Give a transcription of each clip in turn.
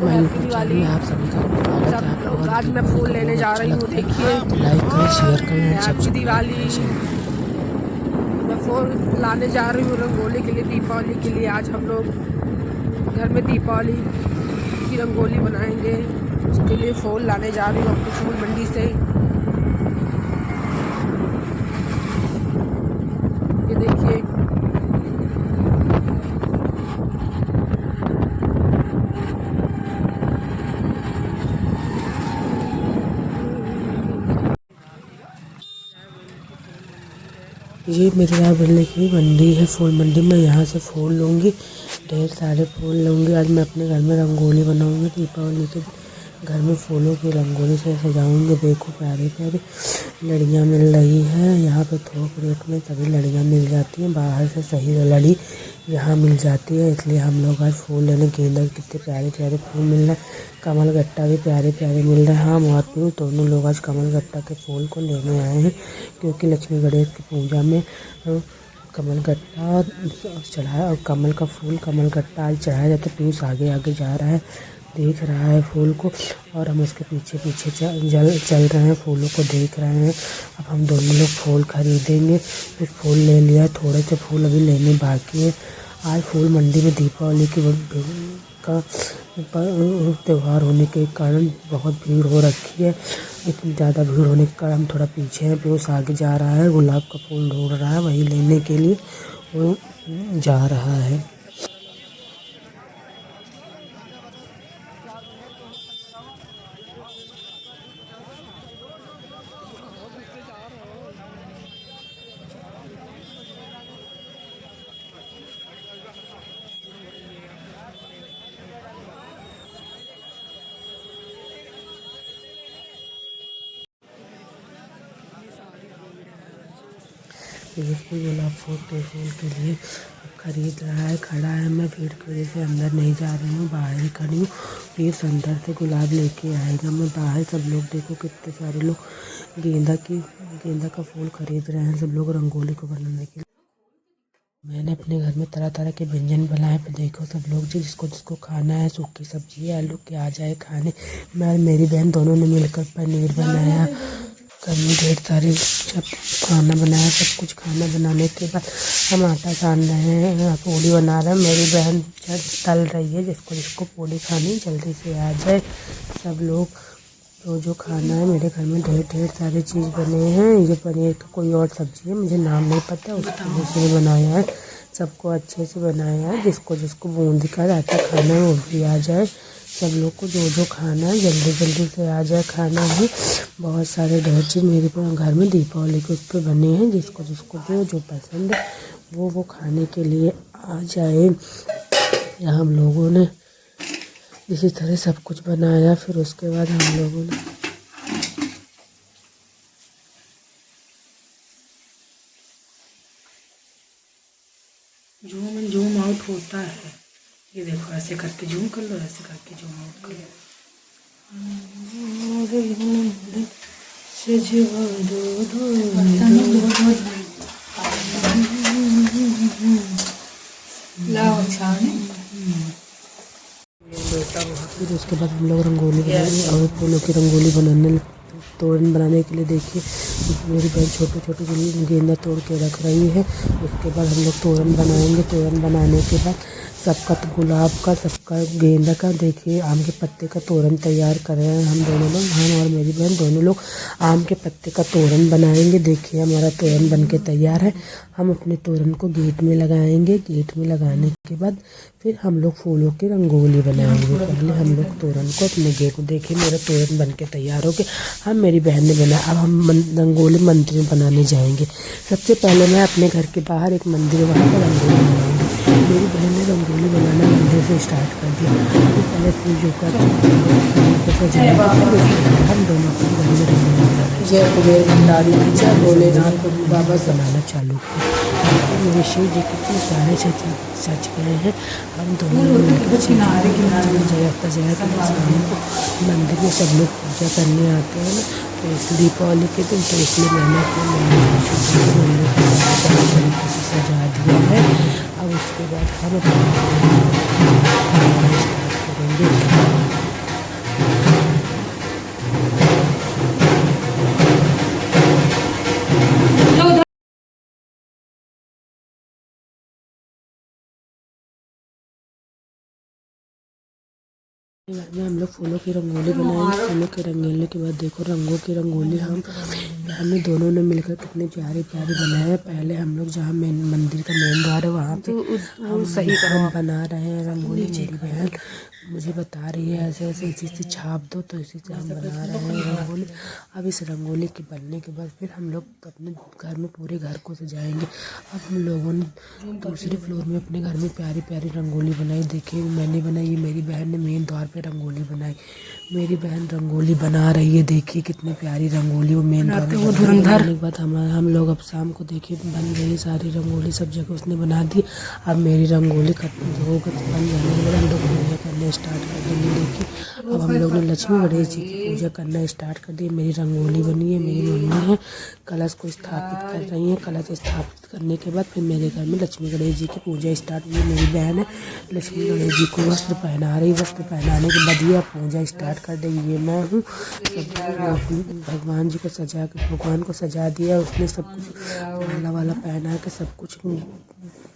My YouTube channel में आप सभी का स्वागत है। आप लोग आज मैं फूल लेने जा रही हूँ। देखिए लाइक करें, शेयर करें एंड हैप्पी सब्सक्राइब दिवाली। मैं फूल लाने जा रही हूँ रंगोली के लिए, दीपावली के लिए। आज हम लोग घर में दीपावली की रंगोली बनाएंगे, उसके लिए फूल लाने जा रही हूँ अपनी फूल मंडी से। ये देखिए ये मेरे रायबरेली की मंडी है, फूल मंडी में। यहाँ से फूल लूँगी, ढेर सारे फूल लूँगी। आज मैं अपने घर में रंगोली बनाऊँगी दीपावली के दिन। घर में फूलों की रंगोली से सजाऊँगी। देखो प्यारी प्यारी लड़ियाँ मिल रही हैं यहाँ पे। थोक रेट में सभी लड़ियाँ मिल जाती हैं, बाहर से सही लड़ी यहाँ मिल जाती है। इसलिए हम लोग आज फूल लेने, गेंदा के कितने प्यारे प्यारे फूल मिल रहे हैं। कमल गट्टा भी प्यारे प्यारे मिल रहे हैं। हम और पीयूष दोनों लोग आज कमल गट्टा के फूल को लेने आए हैं, क्योंकि लक्ष्मी गणेश की पूजा में कमल गट्टा चढ़ाया और कमल का फूल कमल गट्टा आज चढ़ाया जाता है। पीयूष आगे आगे जा रहा है, देख रहा है फूल को, और हम उसके पीछे पीछे चल रहे हैं, फूलों को देख रहे हैं। अब हम दोनों लोग फूल खरीदेंगे। कुछ फूल ले लिया, थोड़े से फूल अभी लेने बाकी है। आज फूल मंडी में दीपावली का त्यौहार होने के कारण बहुत भीड़ हो रखी है। इतनी ज़्यादा भीड़ होने के कारण हम थोड़ा पीछे हैं। पीयूष आगे जा रहा है, गुलाब का फूल ढूंढ रहा है, वही लेने के लिए वो जा रहा है। ये गुलाब फूल के लिए खरीद रहा है, खड़ा है। मैं भीड़ की वजह से अंदर नहीं जा रही हूँ, बाहर ही खड़ी हूँ। प्लीज़ अंदर से गुलाब लेके आएगा। मैं बाहर, सब लोग देखो कितने सारे लोग गेंदा का फूल खरीद रहे हैं, सब लोग रंगोली को बनाने के लिए। मैंने अपने घर में तरह तरह के व्यंजन बनाए। पर देखो सब लोग जिसको जिसको खाना है, सूखी सब्जी है, आलू के आ जाए खाने। मैं और मेरी बहन दोनों ने मिलकर पनीर बनाया, कभी ढेर सारे सब खाना बनाया। सब कुछ खाना बनाने के बाद हम आटा सान रहे हैं, पूड़ी बना रहे हैं। मेरी बहन तल रही है, जिसको जिसको पूड़ी खानी जल्दी से आ जाए। सब लोग जो खाना है, मेरे घर में ढेर सारे चीज़ बने हैं। ये पनीर का कोई और सब्ज़ी है, मुझे नाम नहीं पता, उसको से बनाया है। सबको अच्छे से बनाया है। जिसको जिसको बूंदी का आटा खाना है वो भी आ जाए। सब लोग को जो खाना है जल्दी जल्दी से आ जाए खाना है। बहुत सारे ढेर चीज़ मेरे घर में दीपावली के उस पर बने हैं। जिसको जिसको जो पसंद है वो खाने के लिए आ जाए। यहाँ हम लोगों ने इसी तरह सब कुछ बनाया। फिर उसके बाद हम लोगों ने जूम आउट होता है। ये देखो, ऐसे करके जूम कर लो, ऐसे करके जूम आउट कर लो। फिर उसके बाद हम लोग रंगोली बनाएंगे और फूलों की रंगोली बनाने, तोरण बनाने के लिए देखिए मेरी बहन छोटे छोटे गेंदा तोड़ के रख रही है। उसके बाद हम लोग तोरण बनाएंगे। तोरण बनाने के बाद सबका गुलाब का, सबका गेंदा का, देखिए आम के पत्ते का तोरण तैयार कर रहे हैं हम दोनों लोग। हम और मेरी बहन दोनों लोग आम के पत्ते का तोरण बनाएंगे। देखिए हमारा तोरण बन के तैयार है। हम अपने तोरण को गेट में लगाएंगे। गेट में लगाने के बाद फिर हम लोग फूलों की रंगोली बनाएंगे। पहले हम लोग तोरण को अपने गेट में, देखिए मेरा तोरण बन के तैयार हो गया। हम मेरी बहन ने बनाया। अब हम रंगोली मंदिर में बनाने जाएंगे। सबसे पहले मैं अपने घर के बाहर एक मंदिर है, वहाँ पर रंगोली बनाऊंगी। मेरी बहन ने रंगोली बनाना मंदिर से स्टार्ट कर दिया। तो पहले शिव का सजाया, हम दोनों अपने घर में रंगोली बनाना, जय कुबेर भंडारी, जय भोलेनाथ बाबा बनाना चालू किया। मेरे शिव जी कितने सारे सच गए हैं। हम दोनों मिलकर किनारे मंदिर में सब लोग पूजा करने आते हैं ना, तो इस दीपावली के दिन, तो इसलिए मैंने अपने मंदिर को सजा दिया है। अब उसके बाद हम स्टार्ट करेंगे। घर में हम लोग फूलों की रंगोली बनाएंगे। फूलों के रंगोली के बाद देखो रंगों की रंगोली हमने दोनों ने मिलकर कितनी प्यारी प्यारी बनाया है। पहले हम लोग जहाँ मेन मंदिर का मेन द्वार है वहाँ पे हम बना रहे हैं रंगोली। मेरी बहन मुझे बता रही है ऐसे ऐसे इसी से छाप दो, तो इसी से हम बना रहे हैं रंगोली। अब इस रंगोली के बनने के बाद फिर हम लोग अपने घर में पूरे घर को सजाएंगे। अब हम लोगों ने दूसरे फ्लोर में अपने घर में प्यारी प्यारी रंगोली बनाई। देखिए मैंने बनाई, ये मेरी बहन ने मेन द्वार पे रंगोली बनाई। मेरी बहन रंगोली बना रही है, देखिए कितनी प्यारी रंगोली वो मेन द्वार पे बनाने के बाद हम लोग अब शाम को देखिए बन गई सारी रंगोली, सब जगह उसने बना दी। अब मेरी रंगोली खत्म हो गई, बन जाने के बाद हम लोग पूजा करने स्टार्ट कर देंगे। देखिए अब हम लोग ने लक्ष्मी गणेश जी की पूजा करना स्टार्ट कर दी। मेरी रंगोली बनी है, मेरी मम्मी है कलश को स्थापित कर रही है। कलश स्थापित करने के बाद फिर मेरे घर में लक्ष्मी गणेश जी की पूजा स्टार्ट हुई। मेरी बहन है लक्ष्मी गणेश जी को वस्त्र पहना रही। वस्त्र पहनाने के बाद ये पूजा स्टार्ट कर देगी। ये मैं हूँ भगवान जी को सजा के भगवान को सजा दिया उसने, सब कुछ माला वाला पहना के सब कुछ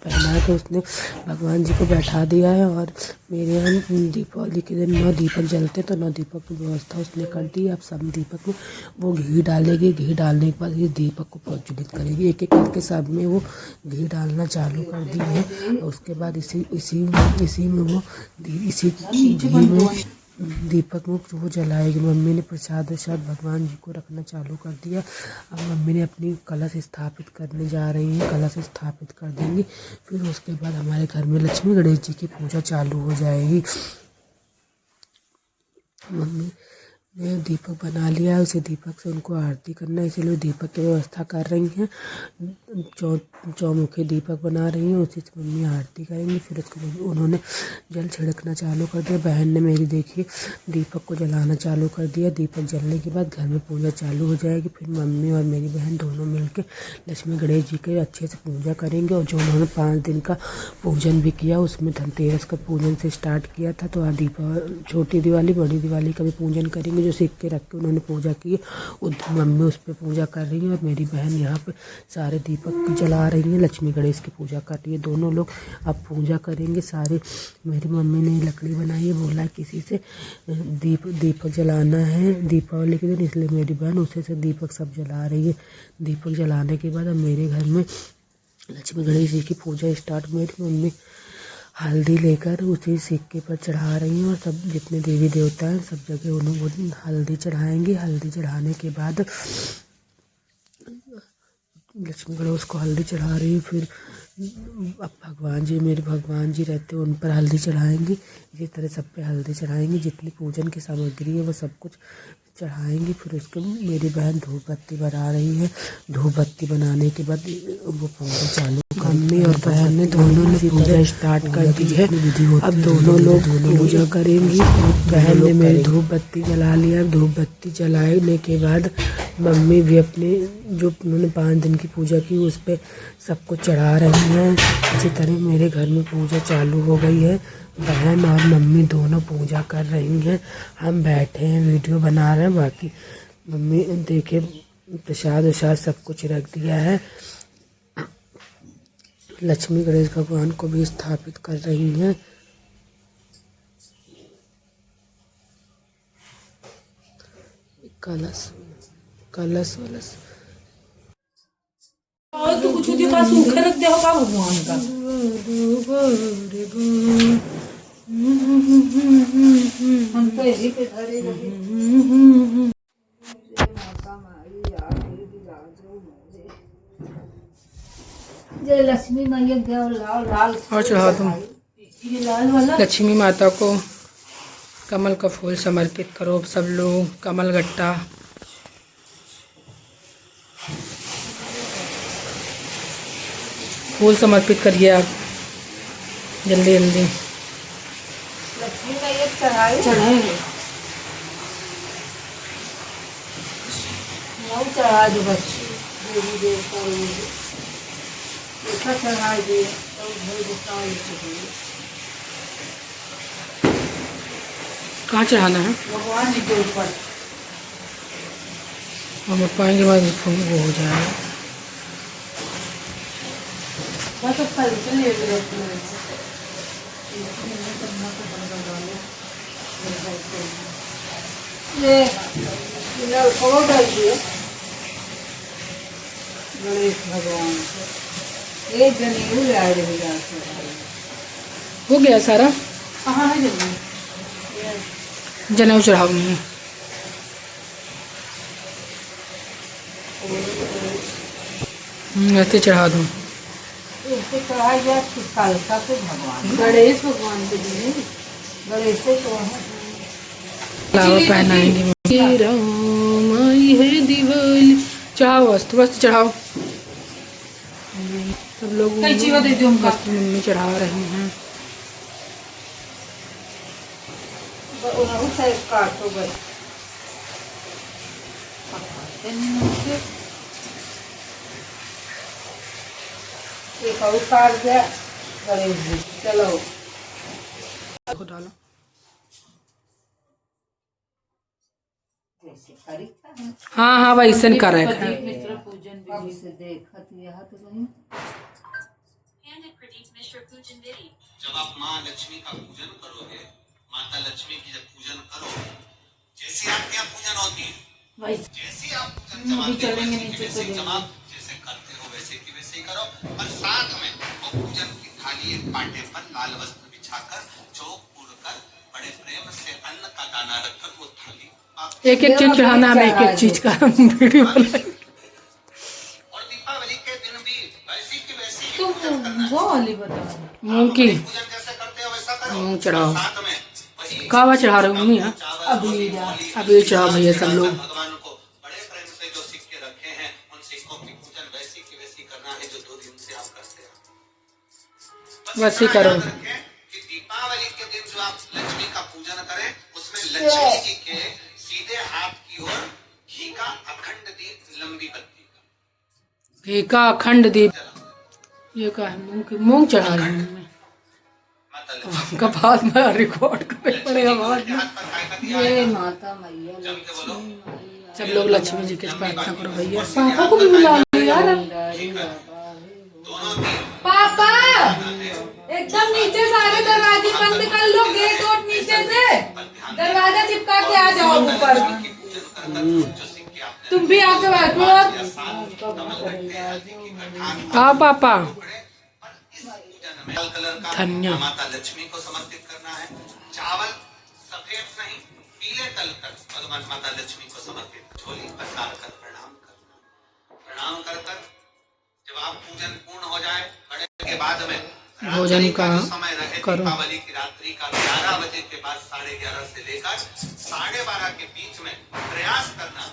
पहना के उसने भगवान जी को बैठा दिया है। और मेरे यहाँ दीपावली के दिन 9 दीपक जलते, तो 9 दीपक की व्यवस्था उसने कर दी। अब सब दीपक में वो घी डालेगी। घी डालने के बाद ये दीपक को प्रज्वलित करेगी। एक एक करके सब में वो घी डालना चालू कर दी है। उसके बाद इसी में वो इसी घी में दीपक में वो जलाएगी। मम्मी ने प्रसाद भगवान जी को रखना चालू कर दिया। अब मम्मी ने अपनी कलश स्थापित करने जा रही है, कलश स्थापित कर देंगी। फिर उसके बाद हमारे घर में लक्ष्मी गणेश जी की पूजा चालू हो जाएगी। मम्मी ने दीपक बना लिया है, उसे दीपक से उनको आरती करना है, इसलिए दीपक की व्यवस्था कर रही हैं। चौमुखी दीपक बना रही हैं, उसी से मम्मी आरती करेंगी। फिर उसके बाद उन्होंने जल छिड़कना चालू कर दिया। बहन ने मेरी देखिए दीपक को जलाना चालू कर दिया। दीपक जलने के बाद घर में पूजा चालू हो जाएगी। फिर मम्मी और मेरी बहन दोनों मिलकर लक्ष्मी गणेश जी की अच्छे से पूजा करेंगे। और जो उन्होंने 5 दिन का पूजन भी किया, उसमें धनतेरस का पूजन से स्टार्ट किया था, तो दीपावली छोटी दिवाली बड़ी दिवाली का भी पूजन करेंगे। जो सिक्के रख के उन्होंने पूजा की है, मम्मी उस पर पूजा कर रही है और मेरी बहन यहाँ पे सारे दीपक जला रही है, लक्ष्मी गणेश की पूजा कर रही है। दोनों लोग अब पूजा करेंगे सारे। मेरी मम्मी ने लकड़ी बनाई है, बोला किसी से दीपक जलाना है दीपावली के दिन, इसलिए मेरी बहन उसे से दीपक सब जला रही है। दीपक जलाने के बाद अब मेरे घर में लक्ष्मी गणेश जी की पूजा स्टार्ट। मेरी मम्मी हल्दी लेकर उसी सिक्के पर चढ़ा रही हैं और सब जितने देवी देवता हैं सब जगह उन्होंने हल्दी चढ़ाएंगी। हल्दी चढ़ाने के बाद लक्ष्मी गणेश को हल्दी चढ़ा रही है। फिर अब भगवान जी मेरे भगवान जी रहते हैं, उन पर हल्दी चढ़ाएंगी। इसी तरह सब पे हल्दी चढ़ाएंगी। जितनी पूजन की सामग्री है वो सब कुछ चढ़ाएंगी। फिर उसके मेरी बहन धूप बत्ती बना रही है। धूप बत्ती बनाने के बाद वो पूजा चालू। मम्मी और बहन ने दोनों ने पूजा स्टार्ट कर दी है। अब दोनों लोग पूजा करेंगी। बहन ने मेरी धूप बत्ती जला लिया। धूप बत्ती जलाने के बाद मम्मी भी अपने जो उन्होंने 5 दिन की पूजा की उस पर सब कुछ चढ़ा रही हैं। इसी तरह मेरे घर में पूजा चालू हो गई है। बहन और मम्मी दोनों पूजा कर रही हैं। हम बैठे हैं वीडियो बना रहे हैं। बाकी मम्मी देखे प्रसाद वसाद सब कुछ रख दिया है। लक्ष्मी गणेश भगवान को भी स्थापित कर रही हैं। कलश वलश और तो कुछ भी पास सूखे रख दे होगा भगवान का। हम तो यही पे धरे जय लक्ष्मी मैया देव लाल लाल और चढ़ा तुम लक्ष्मी माता को कमल का फूल समर्पित करो। सब लोग कमल गट्टा फूल समर्पित करिए आप जल्दी जल्दी। लक्ष्मी मैया चढ़ाएंगे चढ़ा दो बच्चे देवी देवता ऐसा चढ़ा दिए कहाँ चढ़ाना है? भगवान जी के ऊपर। हम पाएंगे बाद वो हो जाएगा। बस फल चलिए गणेश भगवान एक जनेऊ लाए रही हो गया सारा कहाँ है जनेऊ? जनेऊ चढ़ाऊंगी। ऐसे चढ़ा दूँ। इससे चढ़ाई जाए कालका से भगवान गणेश भगवान के लिए गणेश से तो लावा पहनाएंगे। राम आई है दिवाली। चढ़ाओ वस्तु वस्तु चढ़ाओ। सब लोग वस्तु मम्मी चढ़ा रही हैं। काटो गई एक और काट दिया गणेश जी। चलो डालो। जैसे करी था हाँ हाँ वैसन कर रहे हैं। मिश्र पूजन विधि से देखत यह तो नहीं। जब आप माँ लक्ष्मी का पूजन करोगे, माता लक्ष्मी की जब पूजन करोगे, जैसे आपके यहाँ पूजन होती है, जैसे आप पूजन जमाते हो वैसे जमाओ, जैसे करते हो वैसे की वैसे ही करो। और साथ में वो पूजन की थाली एक पाटे पर लाल वस्त्र बिछाकर चौक उड़कर बड़े प्रेम से अन्न का दाना रखकर वो थाली एक एक चीज चढ़ाना है। एक एक चीज का वीडियो और दीपावली के दिन भी वैसी की वैसी ही पूजन करना है। वो वाली बता मूंग की पूजन जैसे करते हो वैसा करो। मूंग चढ़ाओ। साथ में वही कावा चढ़ा रहे हो मम्मी? हाँ अभी चढ़ाओ भैया सब लोग। भगवान को बड़े प्रेम से जो सिक्के रखे हैं उन सिक्कों की पूजन वैसी की वैसी करना है जो 2 दिन से आप करते हैं। वैसे करो। कि दीपावली के दिन जो आप लक्ष्मी का पूजन करें उसमें लक्ष्मी जी के सीधे हाथ की ओर घी का अखंड दीप लंबी बत्ती का घी का अखंड दीप। ये का है मूंग चढ़ा रही हूँ मैं। माता लक्ष्मी कपास में रिकॉर्ड करना पड़ेगा बाद के में। हाथ पर काय का दिया ये है। माता मैया जम के बोलो। सब लोग लक्ष्मी जी की प्रार्थना करो भैया। पापा को भी बुला लो यार। दोनों की पापा एकदम नीचे सारे दरवाजे बंद कर लो। गेट और नीचे से दरवाजा चिपका के आ जाओ ऊपर। की पूजन कर जो सिक्के आपने तुम भी आके बैठो। हाँ पापा। इस पूजन में लाल कलर का धन्य। माता लक्ष्मी को समर्पित करना है। चावल सफेद नहीं पीले कलर का भगवान माता लक्ष्मी को समर्पित झोली पसार कर प्रणाम करना। प्रणाम कर जब आप पूजन पूर्ण हो जाए बड़े के बाद में भोजन का समय रहे करो। दीपावली की रात्रि का 11 बजे के बाद 11:30 से लेकर 12:30 के बीच में प्रयास करना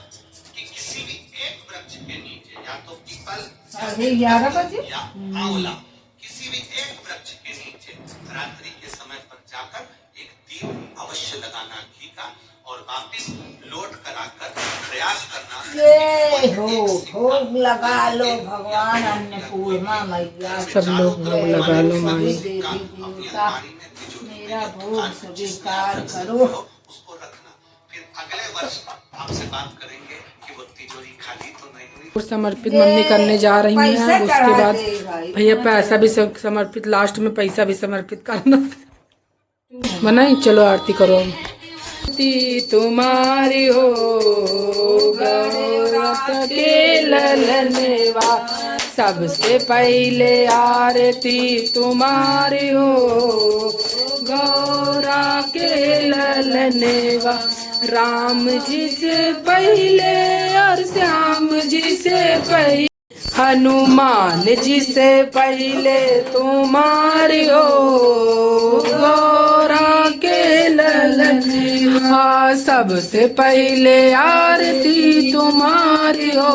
कि किसी भी एक वृक्ष के नीचे या तो पीपल 11:30 बजे या आंवला किसी भी एक वृक्ष के नीचे रात्रि के समय पर जाकर एक दीप अवश्य लगाना घी का और वापिस लौट कर आकर प्रयास करना। ये हो भोग लगा लो भगवान अन्नपूर्णा मैया। सब लोग भोग लगा लो माई। देवी देवता मेरा भोग स्वीकार करो। उसको रखना। फिर अगले वर्ष आपसे बात करेंगे कि वो तिजोरी खाली तो नहीं हुई। समर्पित मम्मी करने जा रही हैं। उसके बाद भैया पैसा भी समर्पित, लास्ट में पैसा भी समर्पित करना। बनाई चलो आरती करो। तुम्हारी हो गौरत के ललनवा सबसे पहले आरती तुम्हारी हो गौरा के ललनवा। राम जी से पहले और श्याम जी से पहले हनुमान जी से पहले तुम्हारी हो गौरा के ललनवा। सबसे पहले आरती तुम्हारी हो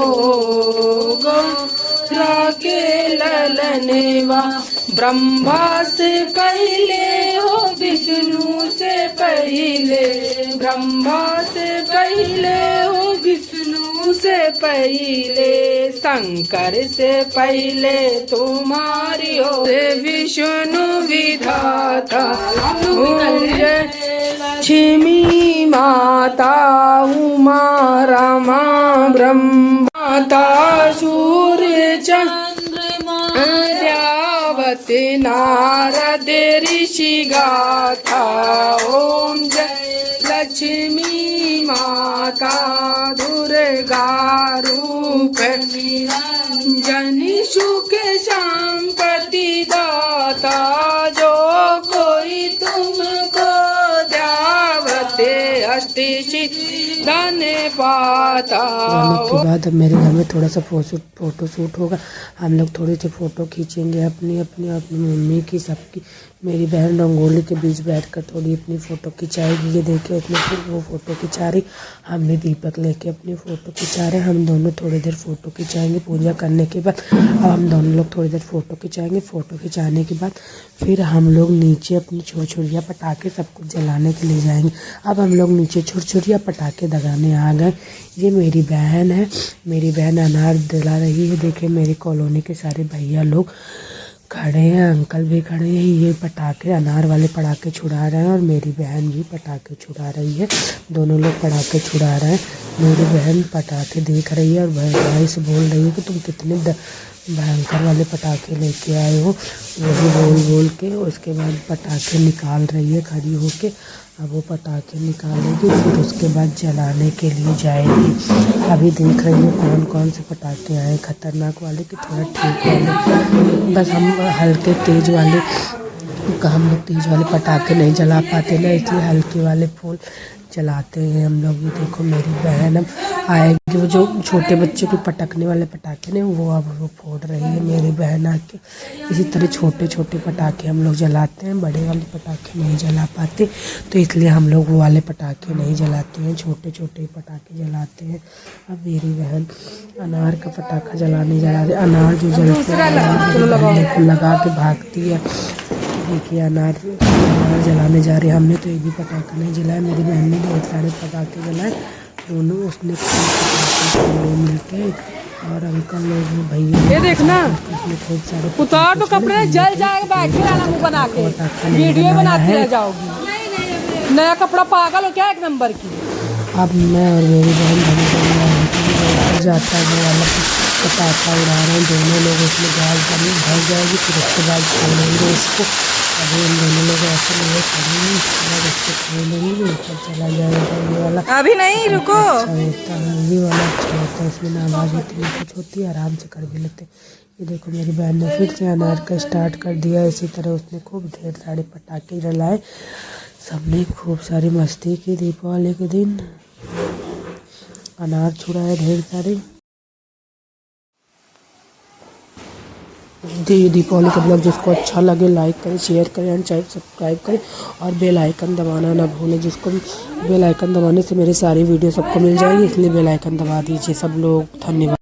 गौरा के ललनवा। ब्रह्मा से पहले हो विष्णु से पहले, ब्रह्मा से पहले हो विष्णु से पहले, शंकर से पहले तुम्हारी हो विष्णु विधाता। लक्ष्मी माता उमा रमा ब्रह्माता सूर्य चंद्रमा द्यावती नारद ऋषि गाथा। ओम जय लक्ष्मी माता। माता दुर्गा रूप जनि सुख संपत्ति दाता जो कोई तुमको ध्यावते अस्ति धन पाता। आने के बाद अब मेरे घर में थोड़ा सा फोटो शूट होगा। हम लोग थोड़ी सी फ़ोटो खींचेंगे अपनी मम्मी की, सबकी। मेरी बहन रंगोली के बीच बैठकर थोड़ी अपनी फ़ोटो खिंचाएगी। ये देखिए उसने फिर वो फ़ोटो खिंचा रही, हम भी दीपक लेके अपनी फ़ोटो खिंचा रहे हैं। हम दोनों थोड़ी देर फ़ोटो खिंचाएंगे पूजा करने के बाद। अब हम दोनों लोग थोड़ी देर फ़ोटो खिंचाएंगे। फ़ोटो खिंचाने के बाद फिर हम लोग नीचे अपनी छुरछुरिया पटाखे सब कुछ जलाने के लिए जाएंगे। अब हम लोग नीचे छुरछुरिया पटाखे दगाने आ गए। ये मेरी बहन है, मेरी बहन अनार दिला रही है। देखिए मेरी कॉलोनी के सारे भैया लोग खड़े हैं, अंकल भी खड़े हैं। ये पटाखे अनार वाले पटाखे छुड़ा रहे हैं और मेरी बहन भी पटाखे छुड़ा रही है। दोनों लोग पटाखे छुड़ा रहे हैं। मेरी बहन पटाखे देख रही है और भाई से बोल रही है कि तुम कितने भयंकर वाले पटाखे लेके आए हो, वही बोल के। उसके बाद पटाखे निकाल रही है खड़ी होके। अब वो पटाखे निकालेगी फिर उसके बाद जलाने के लिए जाएगी। अभी देख रही है कौन कौन से पटाखे आए, खतरनाक वाले कि थोड़ा ठीक वाले। बस हम हल्के तेज वाले हम लोग तेज वाले पटाखे नहीं जला पाते ना, इसलिए हल्के वाले फूल जलाते हैं हम लोग। ये देखो मेरी बहन अब आएगी, वो जो छोटे बच्चों के पटकने वाले पटाखे ने वो अब वो फोड़ रही है मेरी बहन आके। इसी तरह छोटे छोटे पटाखे हम लोग जलाते हैं, बड़े वाले पटाखे नहीं जला पाते, तो इसलिए हम लोग वो वाले पटाखे नहीं जलाते हैं, छोटे छोटे पटाखे जलाते हैं। अब मेरी बहन अनार का पटाखा जलाने जा रही है। अनार जो जलते हैं लगा के भागती है। देखिए अनार जलाने जा रहे हैं। हमने तो एक भी पटाखा नहीं जलाया, मेरी बहन ने बहुत सारे पटाखे जलाए। दोनों उसने मिलके और अंकल लोग भैया ये देखना खूब सारे उतार तो कपड़े जल जाएगा, बैठे रहना मुँह बना के वीडियो बनाती रह जाओगी। नया कपड़ा पागल हो क्या एक नंबर की। अब मैं और मेरी बहन जाता है वो वाला पटाखा उड़ा रहे हैं। दोनों लोग उसमें गैस भर जाएगी, फिर उसके बाद खोलेंगे इसको। अभी हम दोनों लोग ऐसे नहीं करेंगे, उसके बाद इसको खोलेंगे, ऊपर चला जाएगा ये वाला। अभी नहीं रुको। अच्छा होता है ये वाला, अच्छा होता है, इसमें ना आवाज़ होती है कुछ होती है, आराम से कर भी लेते। ये देखो मेरी बहन ने फिर से अनार का स्टार्ट कर दिया। इसी तरह उसने खूब ढेर सारे पटाखे जलाए, सबने खूब सारी मस्ती की। दीपावली के दिन अनार छुड़ाए ढेर सारे। दीपावली का ब्लॉग जिसको अच्छा लगे लाइक करें, शेयर करें एंड सब्सक्राइब करें और बेल आइकन दबाना ना भूलें। जिसको बेल आइकन दबाने से मेरी सारी वीडियो सबको मिल जाएगी, इसलिए बेल आइकन दबा दीजिए सब लोग। धन्यवाद।